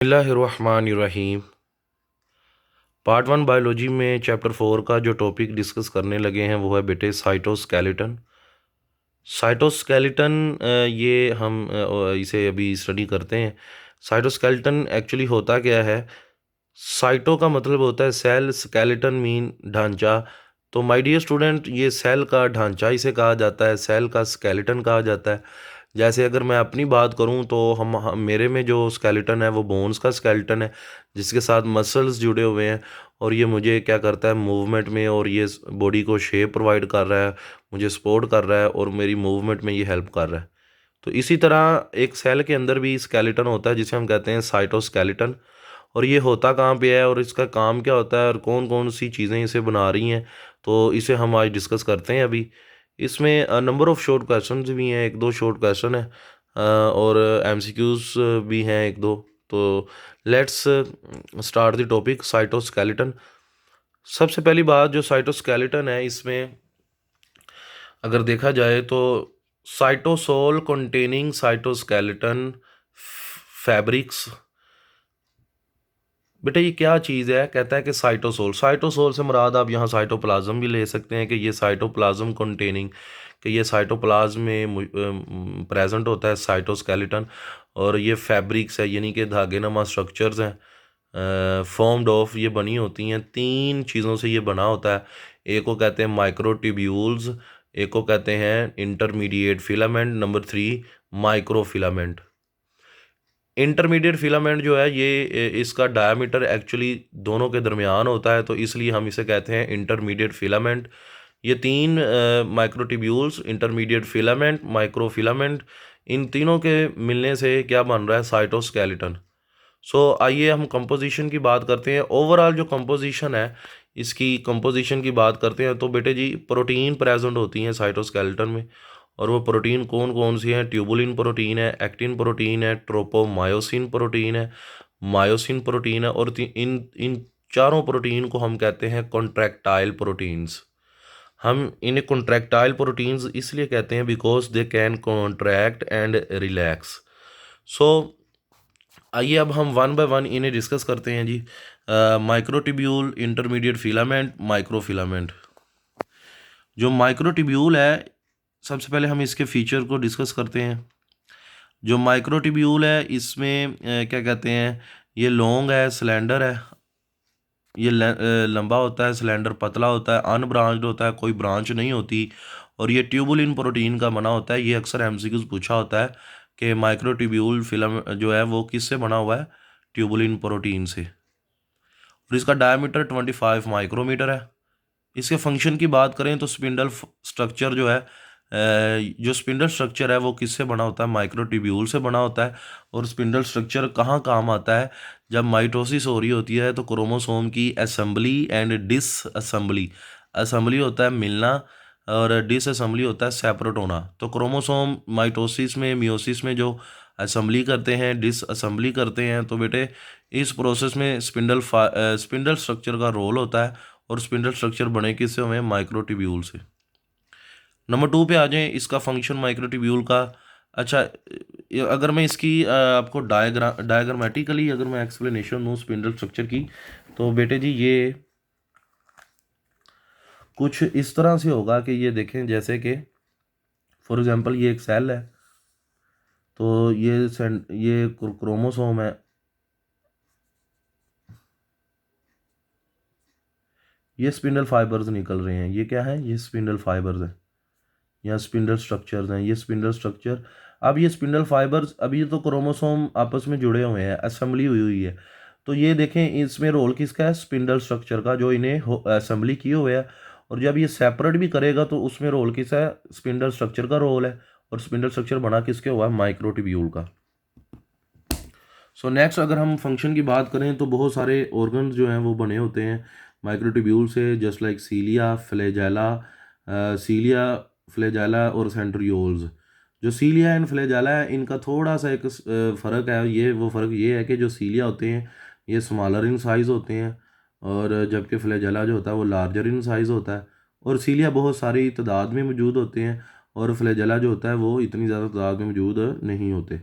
बिस्मिल्लाहिर्रहमानिर्रहीम। Part one biology में chapter 4 का जो टॉपिक डिस्कस करने लगे हैं वो है बेटे साइटोस्केलेटन। साइटोस्केलेटन ये हम इसे अभी स्टडी करते हैं। साइटोस्केलेटन एक्चुअली होता क्या है? साइटो का मतलब होता है सेल, स्केलेटन मीन ढांचा। तो माय डियर स्टूडेंट, ये सेल का ढांचा इसे कहा जाता है, सेल का स्केलेटन कहा जाता है। जैसे अगर मैं अपनी बात करूं तो हम मेरे में जो स्केलेटन है वो बोन्स का स्केलेटन है, जिसके साथ मसल्स जुड़े हुए हैं। और ये मुझे क्या करता है मूवमेंट में, और ये बॉडी को शेप प्रोवाइड कर रहा है, मुझे सपोर्ट कर रहा है और मेरी मूवमेंट में ये हेल्प कर रहा है। तो इसी तरह एक सेल के अंदर भी स्केलेटन होता है जिसे हम कहते हैं साइटोस्केलेटन। और ये होता कहाँ पे है और इसका काम क्या होता है और कौन कौन सी चीज़ें इसे बना रही हैं, तो इसे हम आज डिस्कस करते हैं अभी। इसमें नंबर ऑफ़ शॉर्ट क्वेश्चंस भी हैं, एक दो शॉर्ट क्वेश्चन है और एमसीक्यूज भी हैं एक दो। तो let's start the topic cytoskeleton. सबसे पहली बात, जो साइटोस्केलेटन है इसमें अगर देखा जाए तो साइटोसोल कंटेनिंग साइटोस्केलेटन फैब्रिक्स। बेटा ये क्या चीज़ है? कहता है कि साइटोसोल, साइटोसोल से मुराद आप यहाँ साइटोप्लाज्म भी ले सकते हैं कि ये साइटोप्लाज्म कंटेनिंग, कि ये साइटोप्लाज्म में प्रेजेंट होता है साइटोस्केलेटन। और ये फैब्रिक्स है यानी कि धागेनुमा स्ट्रक्चर्स हैं, फॉर्म्ड ऑफ, ये बनी होती हैं तीन चीज़ों से ये बना होता है। एक को कहते हैं माइक्रोट्यूब्यूल्स, एक को कहते हैं intermediate filament, number 3 microfilament. Intermediate filament जो है ये इसका डायमीटर एक्चुअली दोनों के दरमियान होता है, तो इसलिए हम इसे कहते हैं इंटरमीडिएट फिलामेंट। ये तीन माइक्रोट्यूब्यूल्स, इंटरमीडिएट फिलामेंट, माइक्रोफिलामेंट, इन तीनों के मिलने से क्या बन रहा है? साइटोस्केलेटन। सो आइए हम कंपोजिशन की बात करते हैं। ओवरऑल जो कंपोजिशन है, इसकी कंपोजिशन की बात करते हैं तो बेटे जी प्रोटीन प्रेजेंट होती हैं साइटोस्केलेटन में। और वो प्रोटीन कौन कौन सी हैं? ट्यूबुलिन प्रोटीन है, एक्टिन प्रोटीन है, ट्रोपोमायोसिन प्रोटीन है, मायोसिन प्रोटीन है। और इन इन चारों प्रोटीन को हम कहते हैं कॉन्ट्रैक्टाइल प्रोटीन्स। हम इन्हें कॉन्ट्रैक्टाइल प्रोटीन्स इसलिए कहते हैं because they can contract and relax. So आइए अब हम वन बाय वन इन्हें डिस्कस करते हैं जी। Microtubule, intermediate filament, microfilament. जो माइक्रोट्यूब्यूल है, सबसे पहले हम इसके फीचर को डिस्कस करते हैं। जो माइक्रोट्यूब्यूल है इसमें क्या कहते हैं, ये लॉन्ग है, सिलेंडर है, ये लंबा होता है, सिलेंडर पतला होता है, अनब्रांच्ड होता है, कोई ब्रांच नहीं होती। और ये ट्यूबुलिन प्रोटीन का बना होता है। ये अक्सर एमसीक्यूज पूछा होता है कि माइक्रोट्यूब्यूल फिल्म जो है वो किससे बना हुआ है? ट्यूबुलिन प्रोटीन से। और इसका डायमीटर 25 माइक्रोमीटर है। इसके फंक्शन की बात करें तो स्पिंडल स्ट्रक्चर जो है, जो स्पिंडल स्ट्रक्चर है वो किससे बना होता है? माइक्रोट्यूब्यूल से बना होता है। और स्पिंडल स्ट्रक्चर कहाँ काम आता है? जब माइटोसिस हो रही होती है तो क्रोमोसोम की assembly and disassembly. Assembly होता है मिलना और डिस असेंबली होता है सेपरेट होना। तो क्रोमोसोम माइटोसिस में, मियोसिस में जो असेंबली करते हैं, डिस असेंबली करते हैं, तो बेटे इस प्रोसेस में स्पिंडल स्ट्रक्चर का रोल होता है। और स्पिंडल स्ट्रक्चर बने किससे हुए? माइक्रोट्यूब्यूल से। नंबर 2 पे आ जाएं, इसका फंक्शन माइक्रोट्यूब्यूल का। अच्छा, अगर मैं इसकी आपको डायग्रामेटिकली अगर मैं एक्सप्लेनेशन दूँ स्पिंडल स्ट्रक्चर की, तो बेटे जी ये कुछ इस तरह से होगा कि ये देखें, जैसे कि फॉर एग्जांपल ये एक सेल है, तो ये क्रोमोसोम है, ये स्पिंडल फाइबर्स निकल रहे हैं। ये क्या है? ये स्पिंडल फाइबर्स है या स्पिंडल स्ट्रक्चर्स हैं, ये स्पिंडल स्ट्रक्चर। अब ये स्पिंडल फाइबर्स, अभी तो क्रोमोसोम आपस में जुड़े हुए हैं, असेंबली हुई हुई है। तो ये देखें इसमें रोल किसका है? स्पिंडल स्ट्रक्चर का, जो इन्हें असेंबली किए हुए है। और जब ये सेपरेट भी करेगा तो उसमें रोल किसका है? स्पिंडल स्ट्रक्चर का रोल है। और स्पिंडल स्ट्रक्चर बना किसके हुआ है? माइक्रोट्यूब्यूल का। सो नेक्स्ट अगर हम फंक्शन की बात करें तो बहुत सारे ऑर्गन्स जो हैं वो बने होते हैं माइक्रोट्यूब्यूल से, जस्ट लाइक सीलिया, फ्लैजेला और सेंट्रियोल्स। जो सीलिया एंड फ्लैजेला है, इनका थोड़ा सा एक फ़र्क है। वो फ़र्क ये है कि जो सीलिया होते हैं ये स्मॉलर इन साइज़ होते हैं, और जबकि फ्लैजेला जो होता है वो लार्जर इन साइज़ होता है। और सीलिया बहुत सारी तादाद में मौजूद होते हैं और फ्लैजेला जो होता है वो इतनी ज़्यादा तादाद में मौजूद नहीं होते।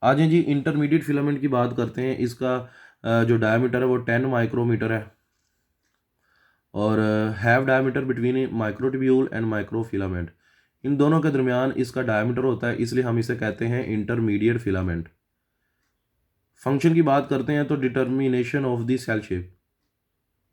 आ जाए जी इंटरमीडिएट फिलामेंट की बात करते हैं। इसका जो डायमीटर है वो 10 माइक्रोमीटर है और have diameter between microtubule and microfilament. इन दोनों के दरमियान इसका डायमीटर होता है, इसलिए हम इसे कहते हैं इंटरमीडिएट फिलामेंट। फंक्शन की बात करते हैं तो determination of the cell shape,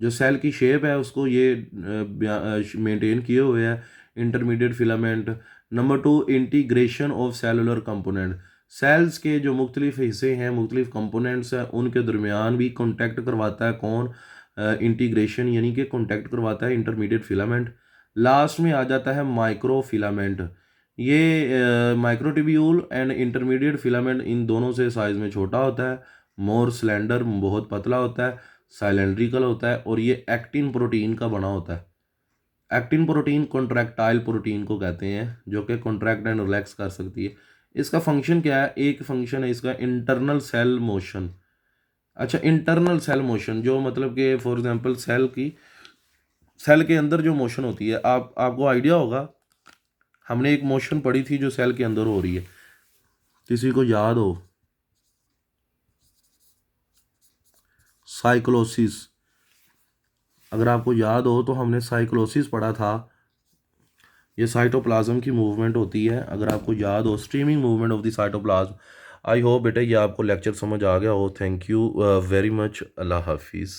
जो सेल की शेप है उसको ये मेंटेन किए हुए है intermediate filament. Number 2, integration of cellular component. Cells के जो मुख्तलिफ हिस्से हैं, मुख्तलिफ कंपोनेंट्स हैं, उनके दरमियान भी कॉन्टैक्ट करवाता है कौन, इंटीग्रेशन यानी कि कॉन्टैक्ट करवाता है इंटरमीडिएट फिलामेंट। लास्ट में आ जाता है माइक्रो फिलामेंट। ये माइक्रोट्यूब्यूल एंड इंटरमीडिएट फिलामेंट इन दोनों से साइज में छोटा होता है, मोर स्लेंडर, बहुत पतला होता है, साइलेंड्रिकल होता है और ये एक्टिन प्रोटीन का बना होता है। एक्टिन प्रोटीन कॉन्ट्रैक्टाइल प्रोटीन को कहते हैं, जो कि कॉन्ट्रैक्ट एंड रिलैक्स कर सकती है। इसका फंक्शन क्या है? एक फंक्शन है इसका इंटरनल सेल मोशन। अच्छा, इंटरनल सेल मोशन जो मतलब कि फॉर एग्जांपल सेल के अंदर जो मोशन होती है, आपको आइडिया होगा, हमने एक मोशन पढ़ी थी जो सेल के अंदर हो रही है, किसी को याद हो? साइक्लोसिस। अगर आपको याद हो तो हमने साइक्लोसिस पढ़ा था। ये साइटोप्लाज्म की मूवमेंट होती है, अगर आपको याद हो, streaming movement of the cytoplasm. I hope बेटा ये आपको लेक्चर समझ आ गया हो। Thank you very much. अल्लाह हाफिज़।